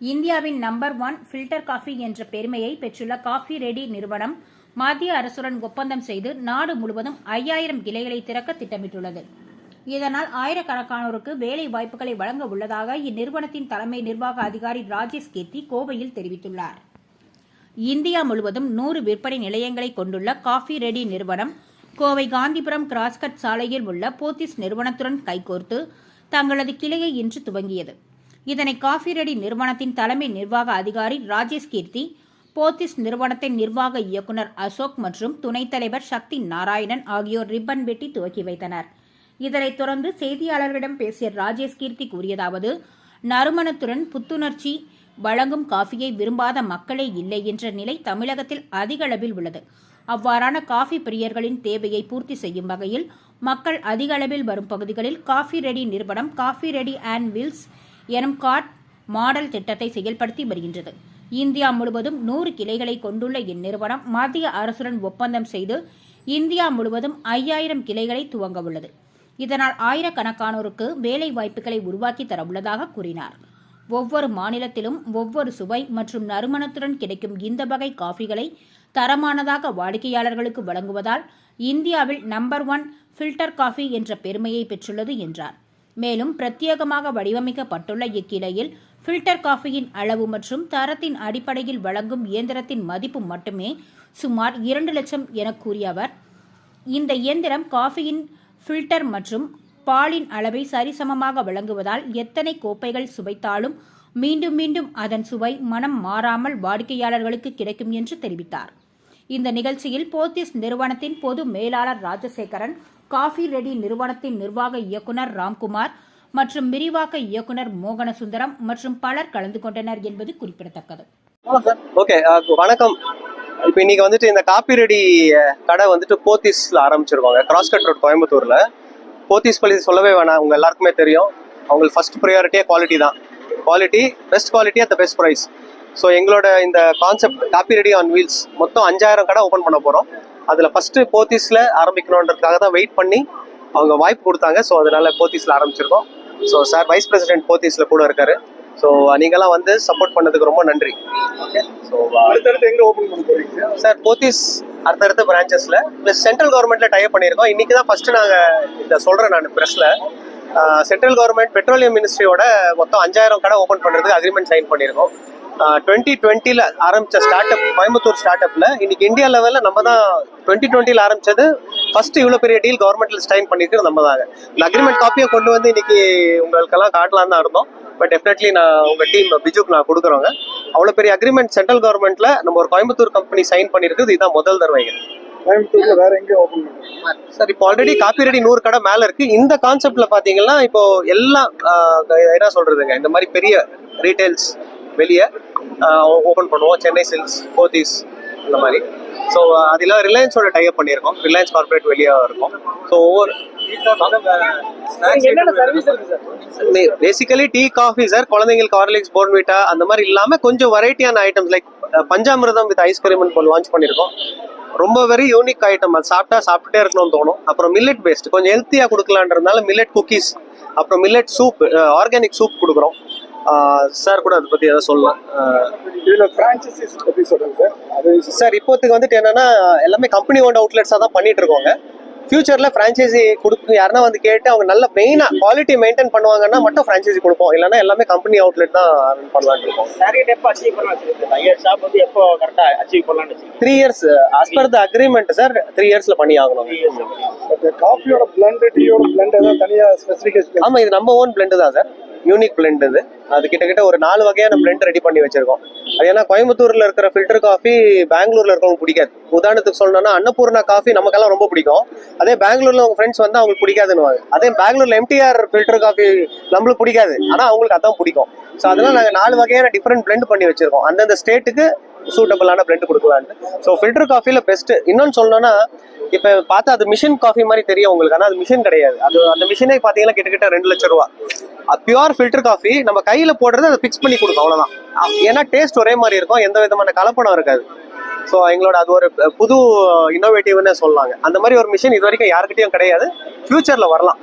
இந்தியாவின் number 1 filter coffee என்ற பெருமையை பெற்றுள்ள காஃபி ரெடி நிறுவனம் மத்திய அரசுடன் ஒப்பந்தம் செய்து நாடு முழுவதும் 5000 கிளைகளை திறக்க திட்டமிட்டுள்ளது. இதனால் ஆயிரக்கணக்கானோருக்கு வேலை வாய்ப்புகளை வழங்க உள்ளதாக இந்நிறுவனத்தின் தலைமை நிர்வாக அதிகாரி ராஜேஷ் கீர்த்தி கோவையில் தெரிவித்துள்ளார். இந்தியா முழுவதும் 100 விற்பனை நிலையங்களை கொண்டுள்ள காஃபி ரெடி நிறுவனம் கோவை காந்திபுரம் கிராஸ்கட் சாலையில் உள்ள போத்தீஸ் நிறுவனத்துடன் கைகோர்த்து தங்களது கிளையை இன்று துவங்கியது. இதனை காஃபி ரெடி நிறுவனத்தின் தலைமை நிர்வாக அதிகாரி ராஜேஷ் கீர்த்தி, போத்தீஸ் நிறுவனத்தின் நிர்வாக இயக்குநர் அசோக் மற்றும் துணைத் தலைவர் சக்தி நாராயணன் ஆகியோர் ரிப்பன் வெட்டி துவக்கி வைத்தனர். இதனைத் தொடர்ந்து செய்தியாளர்களிடம் பேசிய ராஜேஷ் கீர்த்தி கூறியதாவது, நறுமணத்துடன் புத்துணர்ச்சி வழங்கும் காஃபியை விரும்பாத மக்களே இல்லை என்ற நிலை தமிழகத்தில் அதிக அளவில் உள்ளது. அவ்வாறான காஃபி பிரியர்களின் தேவையை பூர்த்தி செய்யும் வகையில் மக்கள் அதிக அளவில் வரும் பகுதிகளில் காஃபி ரெடி நிறுவனம் காஃபி ரெடி அண்ட் வீல்ஸ் எனும் கார்ட் மாடல் திட்டத்தை செயல்படுத்தி வருகின்றது. இந்தியா முழுவதும் 100 கிளைகளை கொண்டுள்ள இந்நிறுவனம் மத்திய அரசுடன் ஒப்பந்தம் செய்து இந்தியா முழுவதும் 5000 கிளைகளை துவங்க உள்ளது. இதனால் ஆயிரக்கணக்கானோருக்கு வேலை வாய்ப்புகளை உருவாக்கி தர உள்ளதாக கூறினார். ஒவ்வொரு மாநிலத்திலும் ஒவ்வொரு சுவை மற்றும் நறுமணத்துடன் கிடைக்கும் இந்த வகை காஃபிகளை தரமானதாக வாடிக்கையாளர்களுக்கு வழங்குவதால் இந்தியாவில் நம்பர் 1 ஃபில்டர் காஃபி என்ற பெருமையை பெற்றுள்ளது என்றார். மேலும் பிரத்யேகமாக வடிவமைக்கப்பட்டுள்ள இக்கிளையில் ஃபில்டர் காஃபியின் அளவு மற்றும் தரத்தின் அடிப்படையில் வழங்கும் இயந்திரத்தின் மதிப்பு மட்டுமே சுமார் 2 லட்சம் என கூறிய அவர், இந்த இயந்திரம் காஃபியின் ஃபில்டர் மற்றும் பாலின் அளவை சரிசமமாக வழங்குவதால் எத்தனை கோப்பைகள் சுவைத்தாலும் மீண்டும் மீண்டும் அதன் சுவை மனம் மாறாமல் வாடிக்கையாளர்களுக்கு கிடைக்கும் என்று தெரிவித்தார். இந்த நிகழ்ச்சியில் போத்தீஸ் நிறுவனத்தின் பொது மேலாளர் ராஜசேகரன், காஃபி ரெடி நிறுவனத்தின் நிர்வாக இயக்குநர் ராம்குமார் மற்றும் விரிவாக்க இயக்குநர் மோகனசுந்தரம் மற்றும் பலர் கலந்து கொண்டனர் என்பது குறிப்பிடத்தக்கது. ஓகே, வணக்கம். இப்போ இன்னைக்கு வந்துட்டு இந்த காஃபி ரெடி கடை வந்துட்டு போத்தீஸ்ல ஆரம்பிச்சிருவாங்க, கிராஸ்கட் ரோட் கோயம்புத்தூர்ல. போத்தீஸ் பள்ளி சொல்லவே வேணாம், உங்க எல்லாருக்குமே தெரியும். அவங்களுக்கு ஃபர்ஸ்ட் ப்ரையாரிட்டியே குவாலிட்டி தான். Quality, best quality at the best price. So எங்களோட இந்த concept coffee ready on wheels மொத்தம் 5000 கடை ஓப்பன் பண்ண போகிறோம். அதில் ஃபஸ்ட்டு போத்தீஸில் ஆரம்பிக்கணுன்றதுக்காக தான் வெயிட் பண்ணி அவங்க வாய்ப்பு கொடுத்தாங்க. ஸோ அதனால போத்தீஸில் ஆரம்பிச்சிருக்கோம். ஸோ சார் வைஸ் பிரசிடென்ட் போத்தீஸில் கூட இருக்காரு. ஸோ நீங்களாம் வந்து சப்போர்ட் பண்ணதுக்கு ரொம்ப நன்றி. ஓகே, ஸோ அடுத்தடுத்து எங்கே ஓப்பன் பண்ண போறீங்க சார்? போத்தீஸ் அடுத்தடுத்த பிரான்ச்சஸில் ப்ளஸ் சென்ட்ரல் கவர்மெண்ட்டில் டைப் பண்ணியிருக்கோம். இன்றைக்கி தான் ஃபஸ்ட்டு நாங்கள் இதை சொல்கிறேன் நான் ப்ரெஸ்ஸில். சென்ட்ரல் கவர்மெண்ட் பெட்ரோலியம் மினிஸ்ட்ரியோட மொத்தம் 5000 கடை ஓப்பன் பண்ணுறதுக்கு அக்ரிமெண்ட் சைன் பண்ணியிருக்கோம். 2020 ஆரம்பிச்ச ஸ்டார்ட் அப் கோயம்புத்தூர் ஸ்டார்ட் அப்ல இன்னைக்கு இந்தியா லெவலில் நம்ம தான் 2020 ஆரம்பிச்சது. ஃபர்ஸ்ட் இவ்வளோ பெரிய டீல் கவர்மெண்ட்ல ஸ்டைன் பண்ணிட்டு நம்ம தாங்க. இந்த அக்ரிமெண்ட் காப்பியை கொண்டு வந்து இன்னைக்கு உங்களுக்கெல்லாம் காட்டலாம் தான் இருந்தோம். பட் டெஃபினெட்லி நான் உங்க டீம் பிஜுக்கு நான் கொடுக்குறோங்க. அவ்வளோ பெரிய அக்ரிமெண்ட் சென்ட்ரல் கவர்மெண்ட்ல நம்ம ஒரு கோயம்புத்தூர் கம்பெனி சைன் பண்ணிருக்கு. இதுதான் முதல் தடவைங்க. கோயம்புத்தூர்ல வேற எங்க ஓபன் பண்றீங்க சார்? இப்போ ஆல்ரெடி காஃபி ரெடி 100 கடை மேல இருக்கு. இந்த கான்செப்ட்ல பாத்தீங்கன்னா இப்போ எல்லாம் என்ன சொல்றதுங்க, இந்த மாதிரி பெரிய ரீட்டைல்ஸ் வெளியே ஓப்பன் பண்ணுவோம். சென்னை சில்க்ஸ், போத்தீஸ் இந்த மாதிரி. ஸோ அதில் ரிலையன்ஸோட டைப் பண்ணியிருக்கோம். ரிலையன்ஸ் கார்பரேட் வெளியே இருக்கும். ஸோ ஒவ்வொரு பேசிக்கலி டீ, காஃபி சார். குழந்தைங்களுக்கு ஹார்லிக்ஸ், போர்ன்விட்டா அந்த மாதிரி இல்லாமல் கொஞ்சம் வெரைட்டியான items like panchamirtham with ice cream இப்போ லான்ச் பண்ணியிருக்கோம். ரொம்ப வெரி யூனிக் ஐட்டம். அது சாப்பிட்டுட்டே இருக்கணும்னு தோணும். அப்புறம் மில்லட் பேஸ்ட் கொஞ்சம் ஹெல்த்தியாக கொடுக்கலான்றதுனால மில்லட் குக்கீஸ், அப்புறம் மில்லட் சூப், ஆர்கானிக் சூப் கொடுக்குறோம். சார் கூட அதை பத்தி ஏதாவது சொல்லலாம். இதுல பிரான்சைசிஸ் பத்தி சொல்லுங்க சார். அது சார் இப்போத்துக்கு வந்துட்டு என்னன்னா எல்லாமே கம்பெனி ஓன் அவுட்லெட்ஸா தான் பண்ணிட்டு இருக்கோங்க. ஃபியூச்சர்ல பிரான்சைசி கொடுத்து யாருன்னா வந்து கேட்டு அவங்க நல்ல மெயினா குவாலிட்டி மெயின்டைன் பண்ணுவாங்கன்னா மட்டும் பிரான்சைசி கொடுப்போம். இல்லைன்னா எல்லாமே கம்பெனி அவுட்லெட் தான் ரன் பண்ணலாம்னு இருக்கோம். டார்கெட் எப்போ அச்சீவ் பண்ணலாம் சார்? 5 இயர்ஸ் ஷாப் வந்து எப்போ கரெக்டா அச்சீவ் பண்ணலாம்னு வச்சிருக்கீங்க? 3 years as per the agreement sir. 3 இயர்ஸ்ல பண்ணி ஆகணும். காஃபியோட பிளண்ட், டீயோட பிளண்ட் ஏதாவது தனியா ஸ்பெசிஃபிகேஷன்? ஆமா, இது நம்ம ஓன் பிளெண்ட் தான் சார். யூனிக் பிளெண்ட் இது. அது கிட்டத்தட்ட ஒரு 4 வகையான பிளெண்ட் ரெடி பண்ணி வச்சிருக்கோம். அது ஏன்னா கோயம்புத்தூர்ல இருக்கிற ஃபில்டர் காஃபி பெங்களூர்ல இருக்கவங்க பிடிக்காது. உதாரணத்துக்கு சொல்லணும்னா அன்னபூர்ணா காஃபி நமக்கெல்லாம் ரொம்ப பிடிக்கும். அதே பெங்களூர்ல உங்க ஃப்ரெண்ட்ஸ் வந்து அவங்களுக்கு பிடிக்காதுன்னு. அதே பெங்களூர்ல எம்டிஆர் ஃபில்டர் காஃபி நம்மளுக்கு பிடிக்காது, ஆனா அவங்களுக்கு அதான் பிடிக்கும். ஸோ அதெல்லாம் நாங்கள் 4 வகையான டிஃப்ரெண்ட் பிளெண்ட் பண்ணி வச்சிருக்கோம். அந்தந்த ஸ்டேட்டுக்கு சூட்டபிளான பிளெண்ட் கொடுக்கலான்ட்டு. ஸோ ஃபில்டர் காஃபில பெஸ்ட். இன்னொன்னு சொல்லணும்னா இப்போ பார்த்தா அது மிஷின் காஃபி மாதிரி தெரியும் உங்களுக்கு, ஆனால் அது மிஷின் கிடையாது. அது அந்த மிஷினே பார்த்தீங்கன்னா கிட்டத்தட்ட 2 லட்சம் ரூபா. பியூர் ஃபில்டர் காஃபி நம்ம கையில் போடுறது அதை ஃபிக்ஸ் பண்ணி கொடுக்கும், அவ்வளோதான். ஏன்னா டேஸ்ட் ஒரே மாதிரி இருக்கும், எந்த விதமான கலப்படம் இருக்காது. ஸோ எங்களோட அது ஒரு புது இன்னோவேட்டிவ்னு சொல்லலாங்க. அந்த மாதிரி ஒரு மிஷின் இது வரைக்கும் யாருக்கிட்டையும் கிடையாது. ஃபியூச்சரில் வரலாம்.